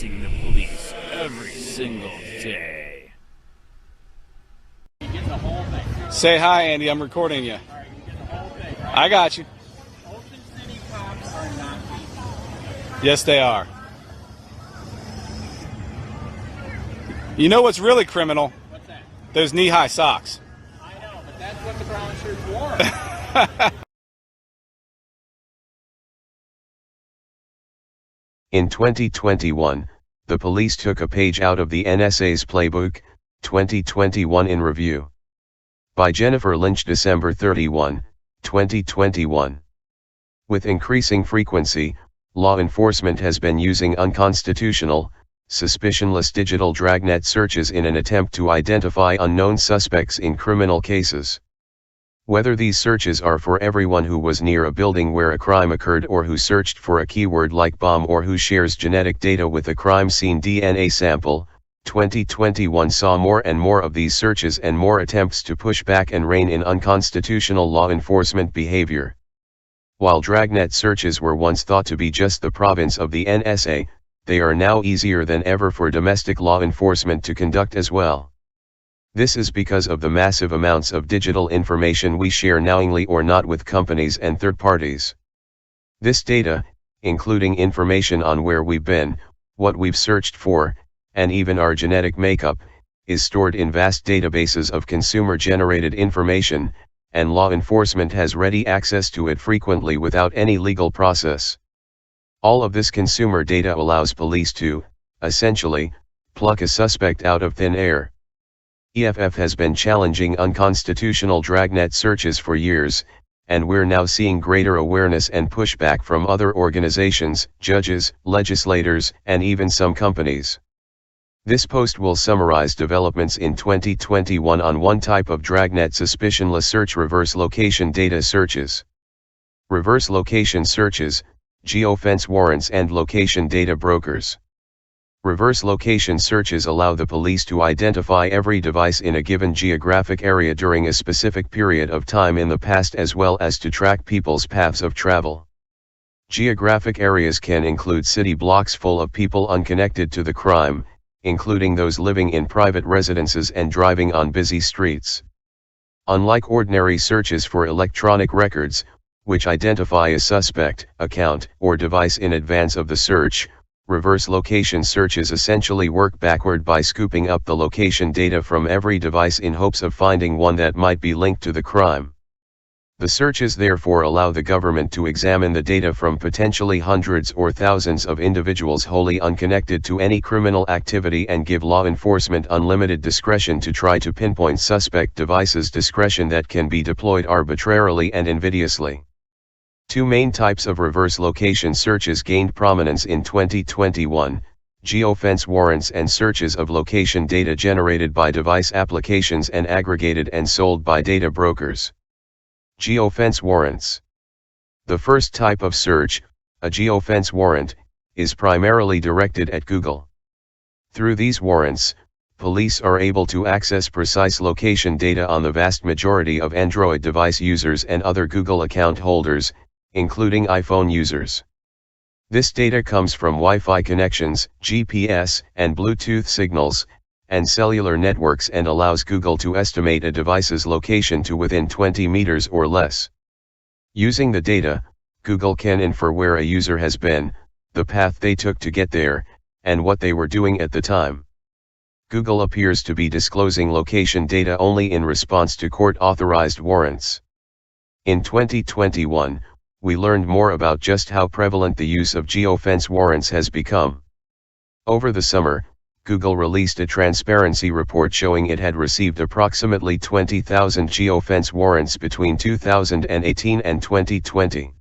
facing the police every single day. You get the whole thing. Say hi, Andy. I'm recording you. All right, you get the whole thing. Right? I got you. Ocean City cops are not people. Yes, they are. You know what's really criminal? What's that? Those knee-high socks. I know, but that's what the brown shirts wore. In 2021, the police took a page out of the NSA's playbook, 2021 in Review. By Jennifer Lynch, December 31, 2021. With increasing frequency, law enforcement has been using unconstitutional, suspicionless digital dragnet searches in an attempt to identify unknown suspects in criminal cases. Whether these searches are for everyone who was near a building where a crime occurred or who searched for a keyword like bomb or who shares genetic data with a crime scene DNA sample, 2021 saw more and more of these searches and more attempts to push back and rein in unconstitutional law enforcement behavior. While dragnet searches were once thought to be just the province of the NSA, they are now easier than ever for domestic law enforcement to conduct as well. This is because of the massive amounts of digital information we share knowingly or not with companies and third parties. This data, including information on where we've been, what we've searched for, and even our genetic makeup, is stored in vast databases of consumer-generated information, and law enforcement has ready access to it frequently without any legal process. All of this consumer data allows police to, essentially, pluck a suspect out of thin air. EFF has been challenging unconstitutional dragnet searches for years, and we're now seeing greater awareness and pushback from other organizations, judges, legislators, and even some companies. This post will summarize developments in 2021 on one type of dragnet suspicionless search: reverse location data searches. Reverse location searches, geofence warrants and location data brokers. Reverse location searches allow the police to identify every device in a given geographic area during a specific period of time in the past, as well as to track people's paths of travel. Geographic areas can include city blocks full of people unconnected to the crime, including those living in private residences and driving on busy streets. Unlike ordinary searches for electronic records, which identify a suspect, account, or device in advance of the search, reverse location searches essentially work backward by scooping up the location data from every device in hopes of finding one that might be linked to the crime. The searches therefore allow the government to examine the data from potentially hundreds or thousands of individuals wholly unconnected to any criminal activity and give law enforcement unlimited discretion to try to pinpoint suspect devices, discretion that can be deployed arbitrarily and invidiously. Two main types of reverse location searches gained prominence in 2021, geofence warrants and searches of location data generated by device applications and aggregated and sold by data brokers. Geofence warrants. The first type of search, a geofence warrant, is primarily directed at Google. Through these warrants, police are able to access precise location data on the vast majority of Android device users and other Google account holders, including iPhone users. This data comes from Wi-Fi connections, GPS, and Bluetooth signals, and cellular networks, and allows Google to estimate a device's location to within 20 meters or less. Using the data, Google can infer where a user has been, the path they took to get there, and what they were doing at the time. Google appears to be disclosing location data only in response to court-authorized warrants. In 2021, we learned more about just how prevalent the use of geofence warrants has become. Over the summer, Google released a transparency report showing it had received approximately 20,000 geofence warrants between 2018 and 2020.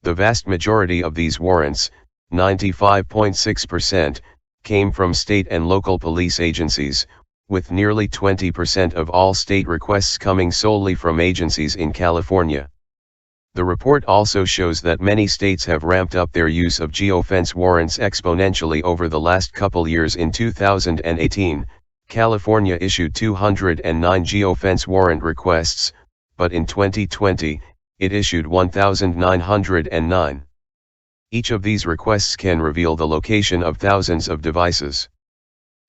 The vast majority of these warrants, 95.6%, came from state and local police agencies, with nearly 20% of all state requests coming solely from agencies in California. The report also shows that many states have ramped up their use of geofence warrants exponentially over the last couple years. In 2018, California issued 209 geofence warrant requests, but in 2020, it issued 1,909. Each of these requests can reveal the location of thousands of devices.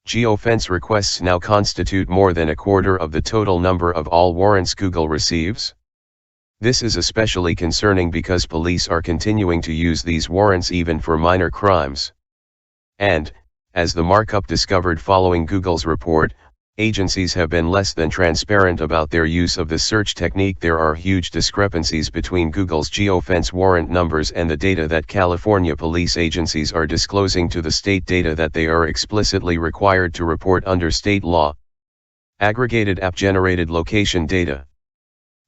Geofence requests now constitute more than a quarter of the total number of all warrants Google receives. This is especially concerning because police are continuing to use these warrants even for minor crimes. And, as the markup discovered following Google's report, agencies have been less than transparent about their use of the search technique. There are huge discrepancies between Google's geofence warrant numbers and the data that California police agencies are disclosing to the state, data that they are explicitly required to report under state law. Aggregated app-generated location data.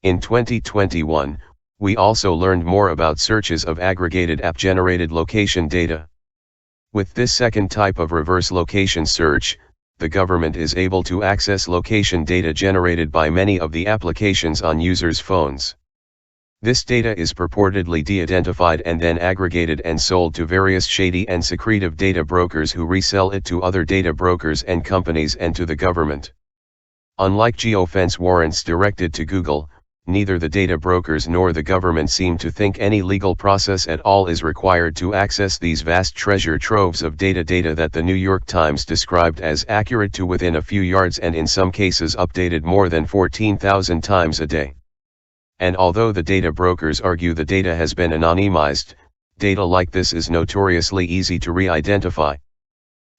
In 2021, we also learned more about searches of aggregated app-generated location data. With this second type of reverse location search, the government is able to access location data generated by many of the applications on users' phones. This data is purportedly de-identified and then aggregated and sold to various shady and secretive data brokers who resell it to other data brokers and companies and to the government. Unlike geofence warrants directed to Google, neither the data brokers nor the government seem to think any legal process at all is required to access these vast treasure troves of data that the New York Times described as accurate to within a few yards and in some cases updated more than 14,000 times a day. And although the data brokers argue the data has been anonymized, data like this is notoriously easy to re-identify.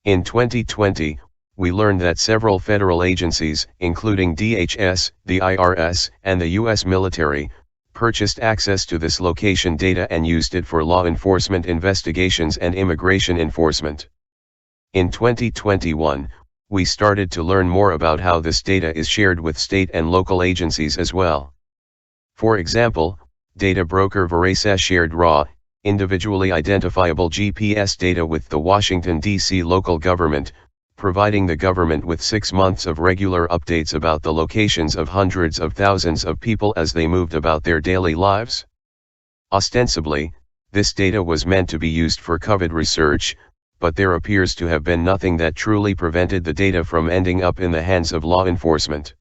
In 2020, we learned that several federal agencies, including DHS, the IRS, and the U.S. military, purchased access to this location data and used it for law enforcement investigations and immigration enforcement. In 2021, we started to learn more about how this data is shared with state and local agencies as well. For example, data broker PIVACEK shared raw, individually identifiable GPS data with the Washington, D.C. local government, providing the government with 6 months of regular updates about the locations of hundreds of thousands of people as they moved about their daily lives. Ostensibly, this data was meant to be used for COVID research, but there appears to have been nothing that truly prevented the data from ending up in the hands of law enforcement.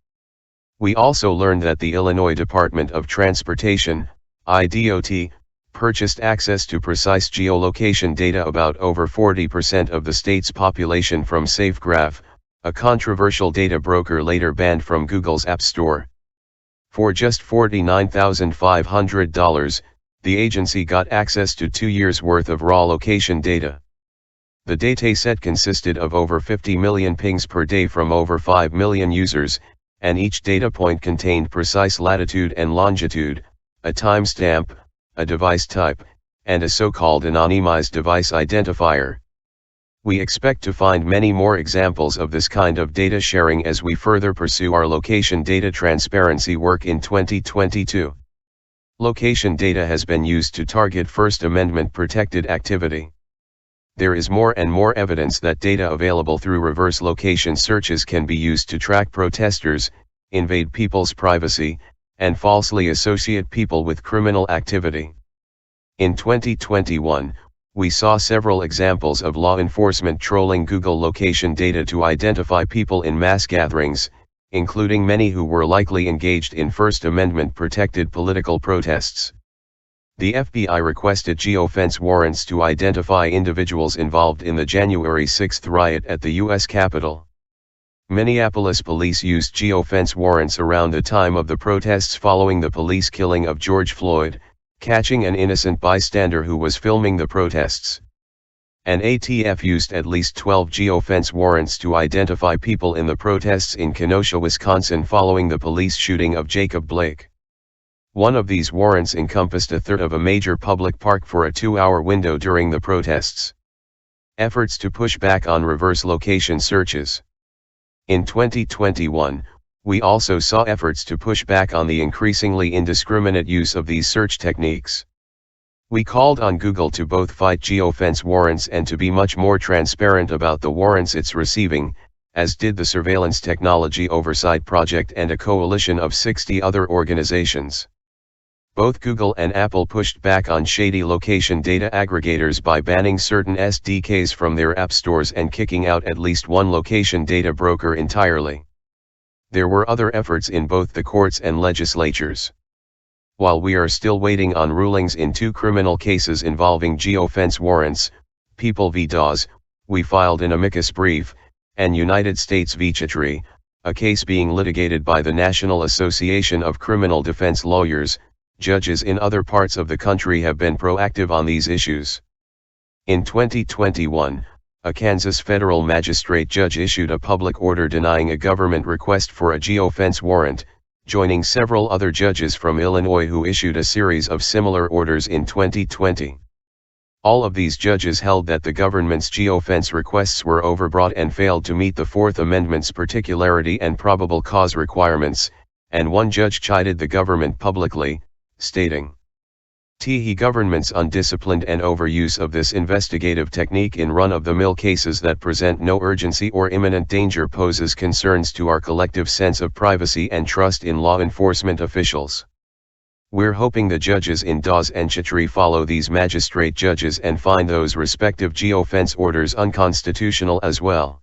We also learned that the Illinois Department of Transportation, IDOT, purchased access to precise geolocation data about over 40% of the state's population from SafeGraph, a controversial data broker later banned from Google's App Store. For just $49,500, the agency got access to 2 years' worth of raw location data. The dataset consisted of over 50 million pings per day from over 5 million users, and each data point contained precise latitude and longitude, a timestamp, a device type, and a so-called anonymized device identifier. We expect to find many more examples of this kind of data sharing as we further pursue our location data transparency work in 2022. Location data has been used to target First Amendment protected activity. There is more and more evidence that data available through reverse location searches can be used to track protesters, invade people's privacy, and falsely associate people with criminal activity. In 2021, we saw several examples of law enforcement trolling Google location data to identify people in mass gatherings, including many who were likely engaged in First Amendment protected political protests. The FBI requested geofence warrants to identify individuals involved in the January 6 riot at the U.S. Capitol. Minneapolis police used geofence warrants around the time of the protests following the police killing of George Floyd, catching an innocent bystander who was filming the protests. An ATF used at least 12 geofence warrants to identify people in the protests in Kenosha, Wisconsin following the police shooting of Jacob Blake. One of these warrants encompassed a third of a major public park for a 2-hour window during the protests. Efforts to push back on reverse location searches. In 2021, we also saw efforts to push back on the increasingly indiscriminate use of these search techniques. We called on Google to both fight geofence warrants and to be much more transparent about the warrants it's receiving, as did the Surveillance Technology Oversight Project and a coalition of 60 other organizations. Both Google and Apple pushed back on shady location data aggregators by banning certain SDKs from their app stores and kicking out at least one location data broker entirely. There were other efforts in both the courts and legislatures. While we are still waiting on rulings in 2 criminal cases involving geofence warrants, People v. Dawes, we filed an amicus brief, and United States v. Cuntry, a case being litigated by the National Association of Criminal Defense Lawyers. Judges in other parts of the country have been proactive on these issues. In 2021, a Kansas federal magistrate judge issued a public order denying a government request for a geofence warrant, joining several other judges from Illinois who issued a series of similar orders in 2020. All of these judges held that the government's geofence requests were overbroad and failed to meet the Fourth Amendment's particularity and probable cause requirements, and one judge chided the government publicly, stating, "The government's undisciplined and overuse of this investigative technique in run-of-the-mill cases that present no urgency or imminent danger poses concerns to our collective sense of privacy and trust in law enforcement officials. We're hoping the judges in Dawes and Cuntry follow these magistrate judges and find those respective geofence orders unconstitutional as well."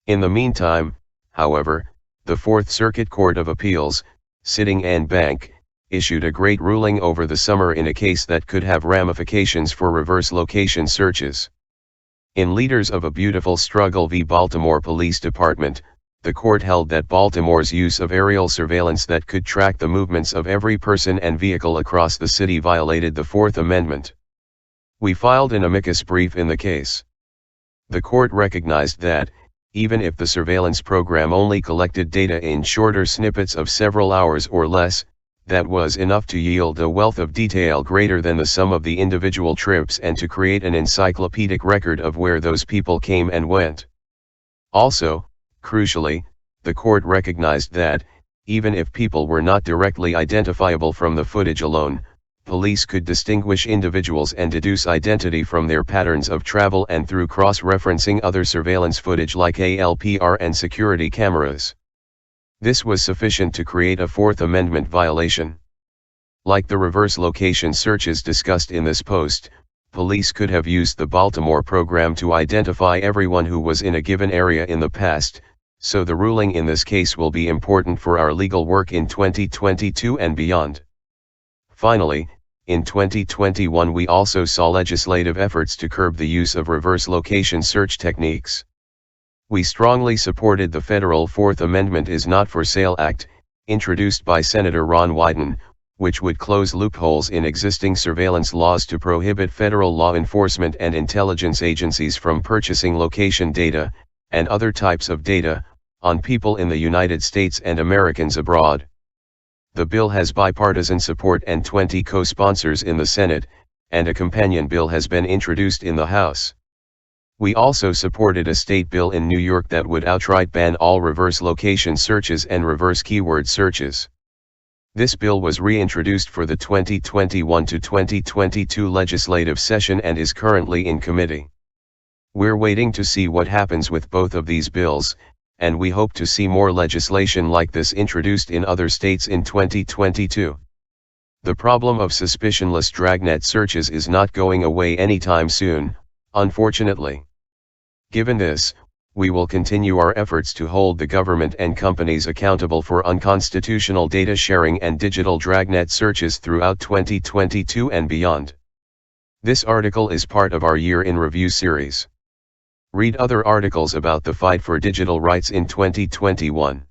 In the meantime, however, the Fourth Circuit Court of Appeals, sitting en banc, issued a great ruling over the summer in a case that could have ramifications for reverse location searches. In Leaders of a Beautiful Struggle v. Baltimore Police Department, the court held that Baltimore's use of aerial surveillance that could track the movements of every person and vehicle across the city violated the Fourth Amendment. We filed an amicus brief in the case. The court recognized that, even if the surveillance program only collected data in shorter snippets of several hours or less, that was enough to yield a wealth of detail greater than the sum of the individual trips and to create an encyclopedic record of where those people came and went. Also, crucially, the court recognized that, even if people were not directly identifiable from the footage alone, police could distinguish individuals and deduce identity from their patterns of travel and through cross-referencing other surveillance footage like ALPR and security cameras. This was sufficient to create a Fourth Amendment violation. Like the reverse location searches discussed in this post, police could have used the Baltimore program to identify everyone who was in a given area in the past, so the ruling in this case will be important for our legal work in 2022 and beyond. Finally, in 2021 we also saw legislative efforts to curb the use of reverse location search techniques. We strongly supported the federal Fourth Amendment is Not for Sale Act, introduced by Senator Ron Wyden, which would close loopholes in existing surveillance laws to prohibit federal law enforcement and intelligence agencies from purchasing location data, and other types of data, on people in the United States and Americans abroad. The bill has bipartisan support and 20 co-sponsors in the Senate, and a companion bill has been introduced in the House. We also supported a state bill in New York that would outright ban all reverse location searches and reverse keyword searches. This bill was reintroduced for the 2021 to 2022 legislative session and is currently in committee. We're waiting to see what happens with both of these bills, and we hope to see more legislation like this introduced in other states in 2022. The problem of suspicionless dragnet searches is not going away anytime soon, unfortunately. Given this, we will continue our efforts to hold the government and companies accountable for unconstitutional data sharing and digital dragnet searches throughout 2022 and beyond. This article is part of our Year in Review series. Read other articles about the fight for digital rights in 2021.